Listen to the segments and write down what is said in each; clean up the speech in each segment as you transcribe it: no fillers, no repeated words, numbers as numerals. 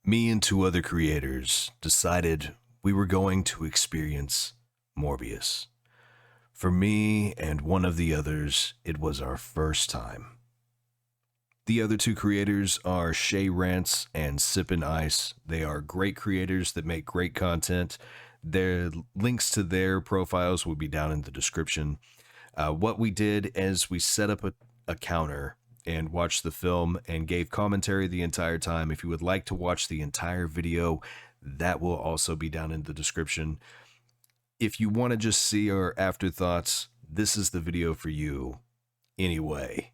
Me and two other creators decided we were going to experience Morbius. For me and one of the others, it was our first time. The other two creators are Shay Rants and Sippin' Ice. They are great creators that make great content. Their links to their profiles will be down in the description. What we did is we set up a counter and watched the film and gave commentary the entire time. If you would like to watch the entire video, that will also be down in the description. If you want to just see our afterthoughts, this is the video for you. Anyway,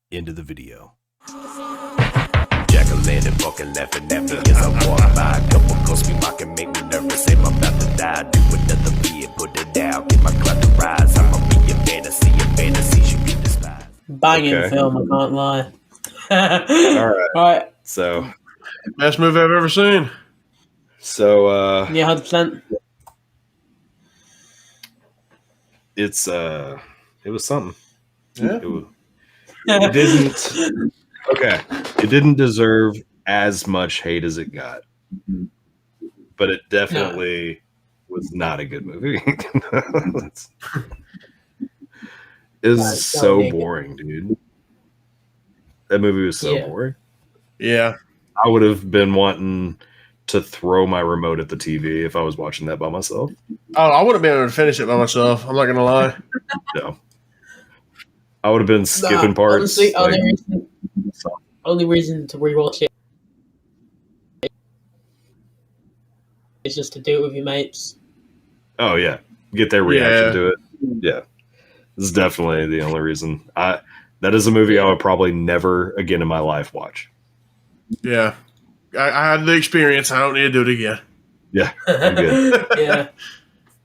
into the video. Jack-o'-lantern fucking laughing at me as I walk by. A couple ghosts be mocking, make me nervous. Say I'm about to die. Do another beat, put it down, get my clock to rise. I'ma be a fantasy should be despised. Banging film, I can't lie. All right. So, Best movie I've ever seen. Yeah, 100%. It was something. Yeah. It didn't. Okay, it didn't deserve as much hate as it got, but it definitely was not a good movie. It was so boring, dude. That movie was so boring. Yeah. I would have been wanting to throw my remote at the TV if I was watching that by myself. Oh, I wouldn't be able to finish it by myself. I'm not gonna lie. No. I would have been skipping parts. Honestly, only reason to rewatch it is just to do it with your mates. Oh yeah, get their reaction to it. Yeah, this is definitely the only reason. That is a movie I would probably never again in my life watch. Yeah, I had the experience. I don't need to do it again. Yeah, I'm good.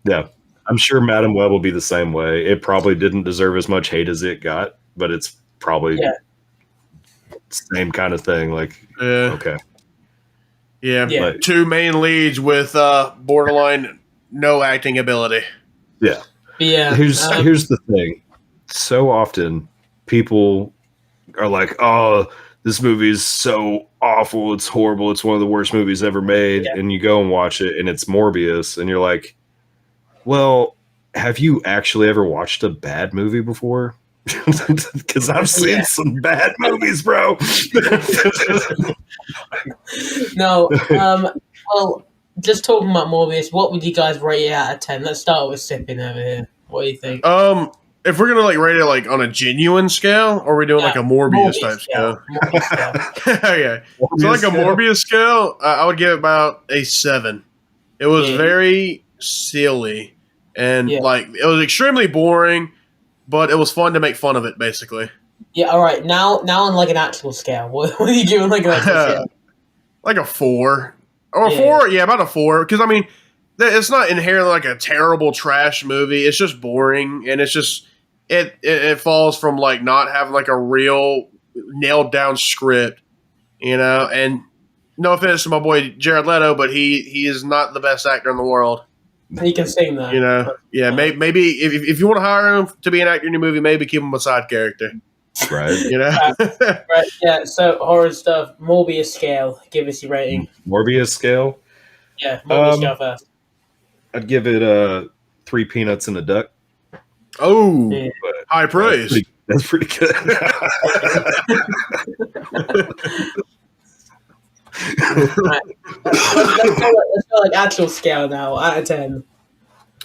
Yeah. I'm sure Madam Web will be the same way. It probably didn't deserve as much hate as it got, but it's probably same kind of thing. Like, okay. Yeah. But, two main leads with borderline no acting ability. Yeah. Yeah. Here's the thing. So often people are like, oh, this movie is so awful. It's horrible. It's one of the worst movies ever made. And you go and watch it and it's Morbius and you're like, well, have you actually ever watched a bad movie before? Because I've seen some bad movies, bro. No. Well, just talking about Morbius, what would you guys rate it out of 10? Let's start with Sipping over here. What do you think? If we're gonna rate it on a genuine scale, or are we doing a Morbius type scale? Okay. So a Morbius scale, I would give it about a 7. It was very silly. And it was extremely boring, but it was fun to make fun of it, basically. Yeah, all right. Now on an actual scale. What are you giving an actual scale? Like a 4. Or a 4? Yeah, about a 4. Because, I mean, it's not inherently a terrible trash movie. It's just boring, and it's just it falls from not having a real nailed down script, And no offense to my boy Jared Leto, but he is not the best actor in the world. He can sing that. Maybe if you want to hire him to be an actor in your movie, maybe keep him a side character. Right. Right. Yeah. So horror stuff. Morbius scale. Give us your rating. Morbius scale. Yeah. Morbius scale first. I'd give it 3 peanuts and a duck. Oh, high praise. That's pretty good. Right. Let's go actual scale now. Out of 10.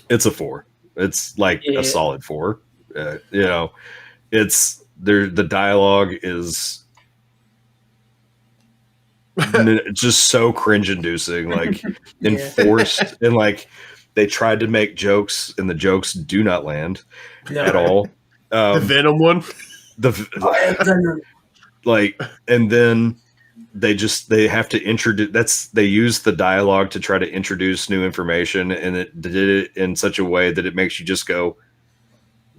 It's a 4. It's a solid 4. It's the dialogue is just so cringe-inducing, enforced, and they tried to make jokes, and the jokes do not land at all. The Venom one, and then they have to introduce. They use the dialogue to try to introduce new information, and it did it in such a way that it makes you just go,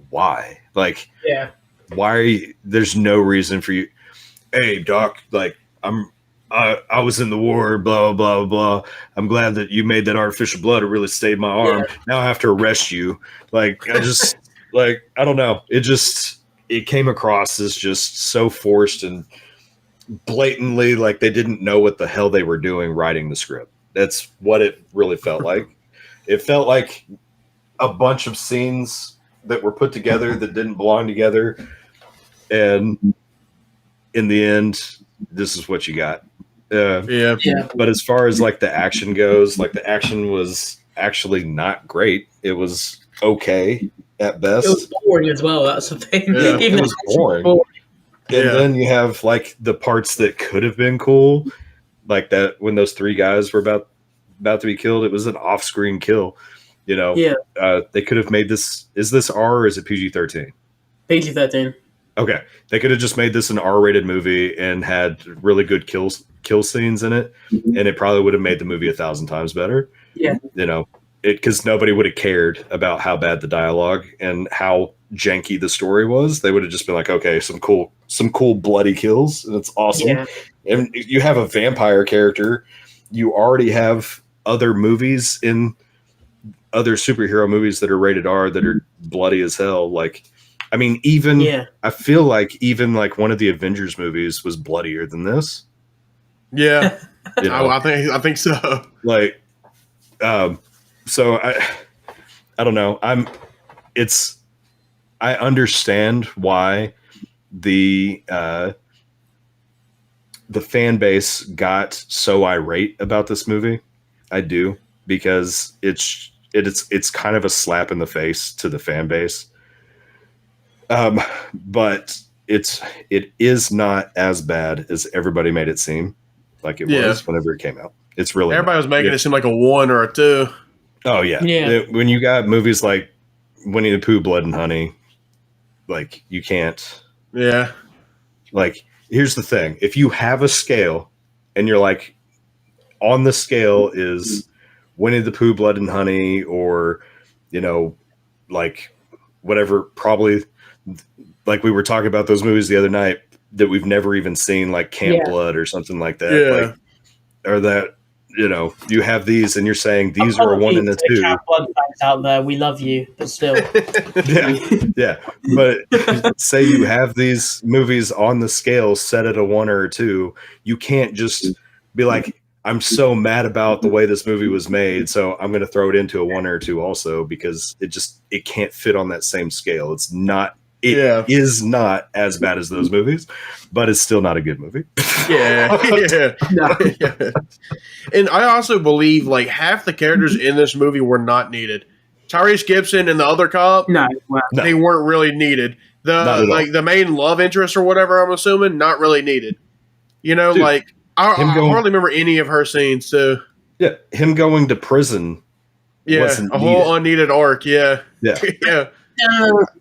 "Why?" Why are you, there's no reason for you. Hey, Doc, I was in the war, blah, blah, blah. I'm glad that you made that artificial blood. It really saved my arm. Yeah. Now I have to arrest you. I don't know. It came across as just so forced, and blatantly like they didn't know what the hell they were doing writing the script. That's what it really felt like. It felt like a bunch of scenes that were put together that didn't belong together, and in the end, this is what you got. Yeah. But as far as like the action goes, like the action was actually not great. It was okay at best. It was boring as well. That's the thing. Yeah, Even it was boring. And then you have like the parts that could have been cool, like that when those three guys were about to be killed. It was an off-screen kill. You know, they could have made this. Is this R or is it PG-13? PG-13. Okay, they could have just made this an R-rated movie and had really good kill scenes in it, and it probably would have made the movie 1,000 times better. Yeah, you know, because nobody would have cared about how bad the dialogue and how janky the story was. They would have just been like, okay, some cool bloody kills, and it's awesome. Yeah. And you have a vampire character. You already have other movies in other superhero movies that are rated R that are bloody as hell. Like, I mean, I feel like even like one of the Avengers movies was bloodier than this. Yeah, You know? I think so. Like, so I don't know. I understand why the fan base got so irate about this movie. I do, because it's kind of a slap in the face to the fan base. But it is not as bad as everybody made it seem like it was whenever it came out. It's really everybody was making it seem like a 1 or a 2. Oh yeah. When you got movies like Winnie the Pooh, Blood and Honey, like you can't. Yeah. Like, here's the thing: if you have a scale, and you're like, on the scale is Winnie the Pooh, Blood and Honey, or like whatever, probably. Like we were talking about those movies the other night that we've never even seen, like Camp Blood or something like that. Yeah. Like, or that, you have these and you're saying these are a 1 and a 2. Camp Blood fans out there, we love you, but still. Yeah. But say you have these movies on the scale set at a 1 or a 2, you can't just be like, I'm so mad about the way this movie was made, so I'm going to throw it into a 1 or a 2 also, because it can't fit on that same scale. It is not as bad as those movies, but it's still not a good movie. Yeah. And I also believe like half the characters in this movie were not needed. Tyrese Gibson and the other cop, they weren't really needed. The main love interest or whatever, I'm assuming, not really needed. Dude, like I hardly remember any of her scenes too. Yeah, him going to prison. Yeah, wasn't a whole unneeded arc. Yeah. Yeah.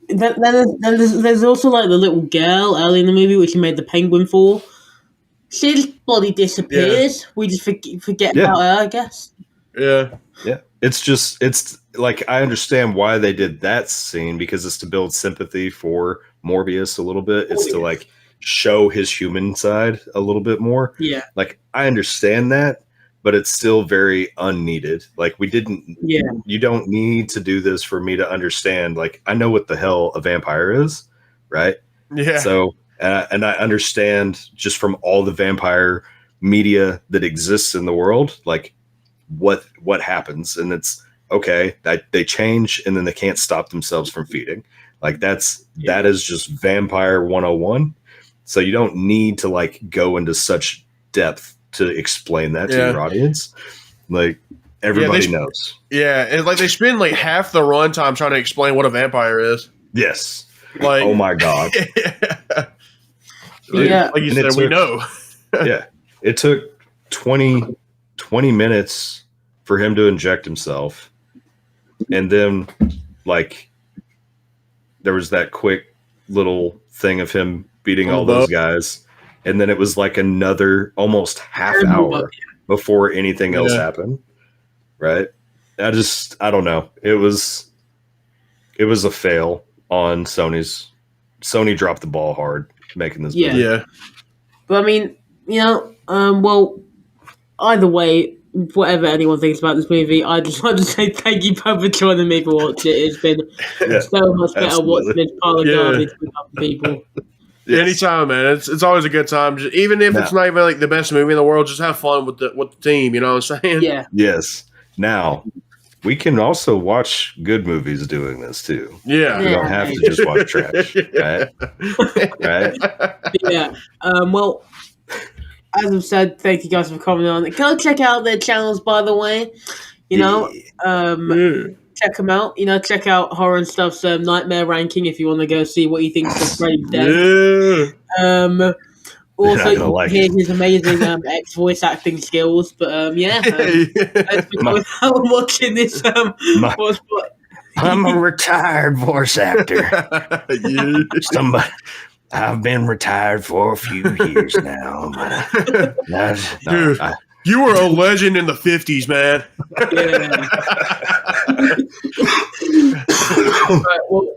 There's also like the little girl early in the movie, which he made the penguin for. She just bloody disappears. We just forget about her, I guess. Yeah. It's like, I understand why they did that scene, because it's to build sympathy for Morbius a little bit. It's to like show his human side a little bit more. Yeah. Like, I understand that, but it's still very unneeded. Like, you don't need to do this for me to understand. Like, I know what the hell a vampire is, right? Yeah. So, and I understand just from all the vampire media that exists in the world, like what happens. And it's okay that they change and then they can't stop themselves from feeding. Like that is just vampire 101. So you don't need to like go into such depth to explain that to your audience. Like, everybody knows. Yeah, and like they spend like half the runtime trying to explain what a vampire is. Yes. Like, oh my god. Like you said, we know. Yeah. It took 20 minutes for him to inject himself. And then like there was that quick little thing of him beating all those guys. And then it was like another almost half hour before anything else happened. Right. I don't know. It was a fail on Sony's. Sony dropped the ball hard making this movie. Yeah. But I mean, well, either way, whatever anyone thinks about this movie, I'd just like to say thank you both for joining me for watching it. It's been so much better watching this pile of garbage with other people. Yes. Anytime, man. It's always a good time. Even if it's No. not even like the best movie in the world, just have fun with the team. You know what I'm saying? Yeah. Yes. Now, we can also watch good movies doing this too. Yeah. We don't have to just watch trash, right? Right? Yeah. Well, as I've said, thank you guys for coming on. Go check out their channels, by the way. You know, check them out. You know, check out Horror and Stuff's Nightmare Ranking if you want to go see what he thinks of Freddy Dead. Yeah. Also, You're not you gonna can like hear it. his amazing ex voice acting skills. But thanks for coming out and watching this. I'm a retired voice actor. Yeah. Somebody, I've been retired for a few years now. But Dude, you were a legend in the 50s, man. Yeah. Right, well,